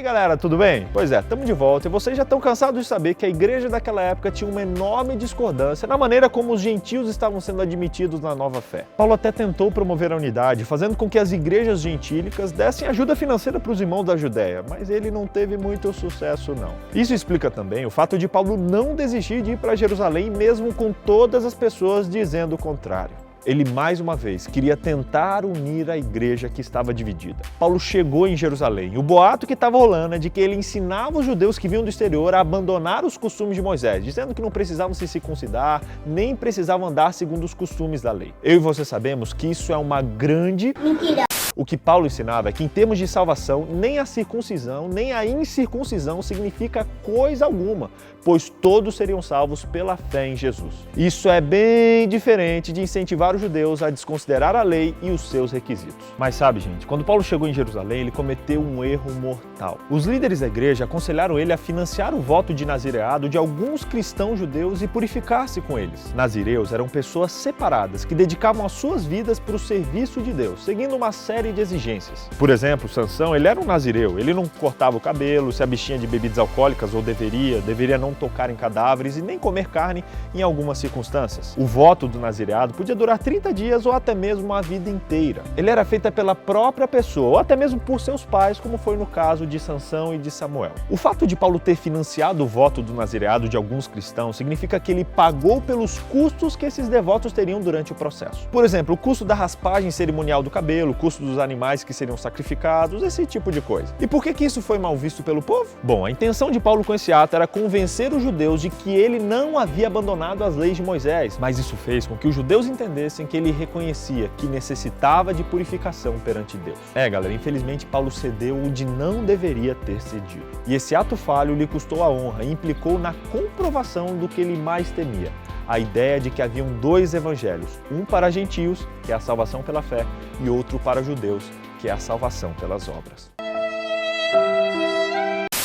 aí galera, tudo bem? Pois é, estamos de volta e vocês já estão cansados de saber que a igreja daquela época tinha uma enorme discordância na maneira como os gentios estavam sendo admitidos na nova fé. Paulo até tentou promover a unidade, fazendo com que as igrejas gentílicas dessem ajuda financeira para os irmãos da Judéia, mas ele não teve muito sucesso não. Isso explica também o fato de Paulo não desistir de ir para Jerusalém mesmo com todas as pessoas dizendo o contrário. Ele, mais uma vez, queria tentar unir a igreja que estava dividida. Paulo chegou em Jerusalém. O boato que estava rolando é de que ele ensinava os judeus que vinham do exterior a abandonar os costumes de Moisés, dizendo que não precisavam se circuncidar, nem precisavam andar segundo os costumes da lei. Eu e você sabemos que isso é uma grande mentira. O que Paulo ensinava é que, em termos de salvação, nem a circuncisão, nem a incircuncisão significa coisa alguma, pois todos seriam salvos pela fé em Jesus. Isso é bem diferente de incentivar os judeus a desconsiderar a lei e os seus requisitos. Mas sabe, gente, quando Paulo chegou em Jerusalém, ele cometeu um erro mortal. Os líderes da igreja aconselharam ele a financiar o voto de nazireado de alguns cristãos judeus e purificar-se com eles. Nazireus eram pessoas separadas que dedicavam as suas vidas para o serviço de Deus, seguindo uma série de exigências. Por exemplo, Sansão, ele era um nazireu, ele não cortava o cabelo, se abstinha de bebidas alcoólicas ou deveria não tocar em cadáveres e nem comer carne em algumas circunstâncias. O voto do nazireado podia durar 30 dias ou até mesmo a vida inteira. Ele era feito pela própria pessoa ou até mesmo por seus pais, como foi no caso de Sansão e de Samuel. O fato de Paulo ter financiado o voto do nazireado de alguns cristãos significa que ele pagou pelos custos que esses devotos teriam durante o processo. Por exemplo, o custo da raspagem cerimonial do cabelo, o custo dos animais que seriam sacrificados, esse tipo de coisa. E por que isso foi mal visto pelo povo? Bom, a intenção de Paulo com esse ato era convencer os judeus de que ele não havia abandonado as leis de Moisés, mas isso fez com que os judeus entendessem que ele reconhecia que necessitava de purificação perante Deus. Galera, infelizmente Paulo cedeu onde não deveria ter cedido. E esse ato falho lhe custou a honra e implicou na comprovação do que ele mais temia: a ideia de que haviam dois evangelhos, um para gentios, que é a salvação pela fé, e outro para judeus, que é a salvação pelas obras.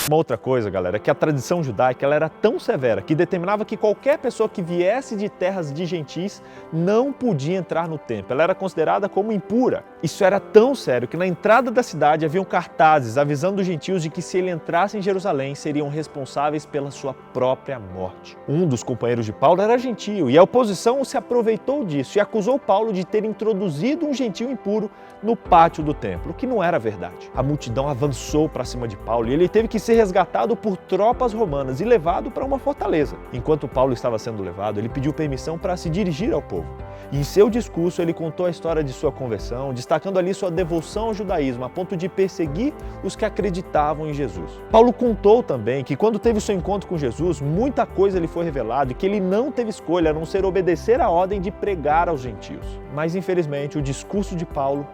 Uma outra coisa, galera, é que a tradição judaica ela era tão severa que determinava que qualquer pessoa que viesse de terras de gentis não podia entrar no templo. Ela era considerada como impura. Isso era tão sério que na entrada da cidade haviam cartazes avisando os gentios de que se ele entrasse em Jerusalém seriam responsáveis pela sua própria morte. Um dos companheiros de Paulo era gentio e a oposição se aproveitou disso e acusou Paulo de ter introduzido um gentio impuro no pátio do templo, o que não era verdade. A multidão avançou para cima de Paulo e ele teve que ser resgatado por tropas romanas e levado para uma fortaleza. Enquanto Paulo estava sendo levado, ele pediu permissão para se dirigir ao povo. E em seu discurso ele contou a história de sua conversão, destacando ali sua devoção ao judaísmo, a ponto de perseguir os que acreditavam em Jesus. Paulo contou também que quando teve seu encontro com Jesus, muita coisa lhe foi revelada e que ele não teve escolha a não ser obedecer a ordem de pregar aos gentios. Mas infelizmente o discurso de Paulo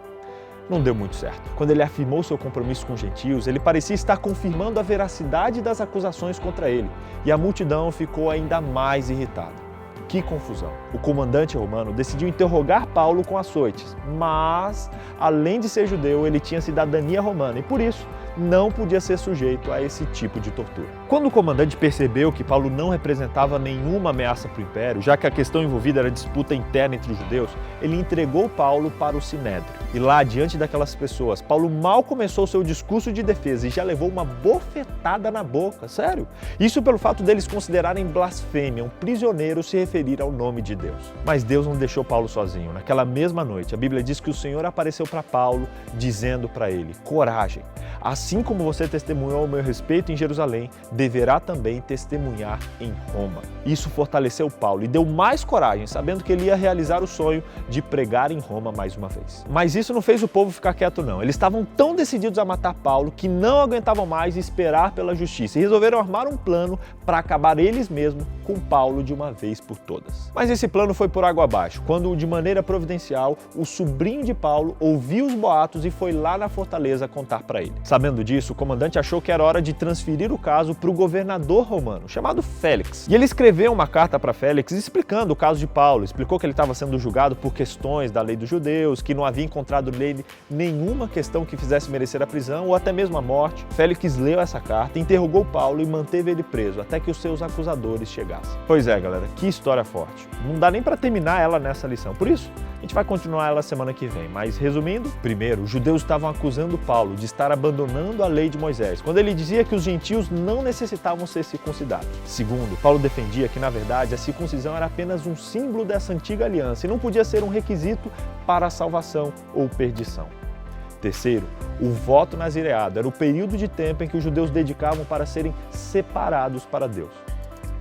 não deu muito certo. Quando ele afirmou seu compromisso com os gentios, ele parecia estar confirmando a veracidade das acusações contra ele, e a multidão ficou ainda mais irritada. Que confusão! O comandante romano decidiu interrogar Paulo com açoites, mas, além de ser judeu, ele tinha cidadania romana e, por isso, não podia ser sujeito a esse tipo de tortura. Quando o comandante percebeu que Paulo não representava nenhuma ameaça para o império, já que a questão envolvida era disputa interna entre os judeus, ele entregou Paulo para o Sinédrio. E lá, diante daquelas pessoas, Paulo mal começou seu discurso de defesa e já levou uma bofetada na boca, sério. Isso pelo fato deles considerarem blasfêmia um prisioneiro se referir ao nome de Deus. Mas Deus não deixou Paulo sozinho. Naquela mesma noite, a Bíblia diz que o Senhor apareceu para Paulo, dizendo para ele: coragem, assim como você testemunhou ao meu respeito em Jerusalém, deverá também testemunhar em Roma. Isso fortaleceu Paulo e deu mais coragem, sabendo que ele ia realizar o sonho de pregar em Roma mais uma vez. Mas isso não fez o povo ficar quieto não. Eles estavam tão decididos a matar Paulo que não aguentavam mais esperar pela justiça e resolveram armar um plano para acabar eles mesmos com Paulo de uma vez por todas. Mas esse plano foi por água abaixo, quando, de maneira providencial, o sobrinho de Paulo ouviu os boatos e foi lá na fortaleza contar para ele. Sabendo disso, o comandante achou que era hora de transferir o caso para o governador romano, chamado Félix. E ele escreveu uma carta para Félix explicando o caso de Paulo, explicou que ele estava sendo julgado por questões da lei dos judeus, que não havia encontrado nele nenhuma questão que fizesse merecer a prisão ou até mesmo a morte. Félix leu essa carta, interrogou Paulo e manteve ele preso até que os seus acusadores chegaram. graça. Pois é, galera, que história forte. Não dá nem para terminar ela nessa lição. Por isso, a gente vai continuar ela semana que vem. Mas resumindo, primeiro, os judeus estavam acusando Paulo de estar abandonando a lei de Moisés, quando ele dizia que os gentios não necessitavam ser circuncidados. Segundo, Paulo defendia que, na verdade, a circuncisão era apenas um símbolo dessa antiga aliança e não podia ser um requisito para a salvação ou perdição. Terceiro, o voto nazireado era o período de tempo em que os judeus dedicavam para serem separados para Deus.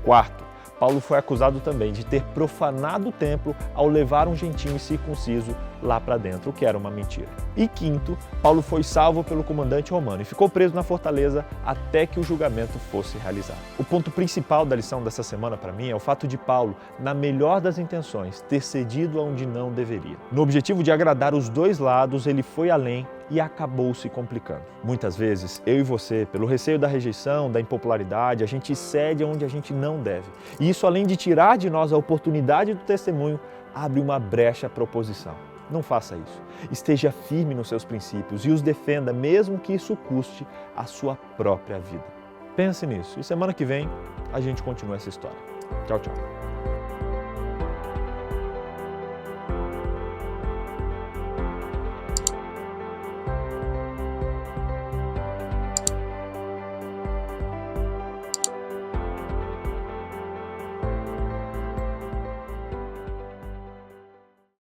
Quarto, Paulo foi acusado também de ter profanado o templo ao levar um gentio incircunciso lá para dentro, o que era uma mentira. E quinto, Paulo foi salvo pelo comandante romano e ficou preso na fortaleza até que o julgamento fosse realizado. O ponto principal da lição dessa semana para mim é o fato de Paulo, na melhor das intenções, ter cedido aonde não deveria. No objetivo de agradar os dois lados, ele foi além e acabou se complicando. Muitas vezes, eu e você, pelo receio da rejeição, da impopularidade, a gente cede onde a gente não deve. E isso, além de tirar de nós a oportunidade do testemunho, abre uma brecha para a oposição. Não faça isso. Esteja firme nos seus princípios e os defenda, mesmo que isso custe a sua própria vida. Pense nisso e semana que vem a gente continua essa história. Tchau, tchau.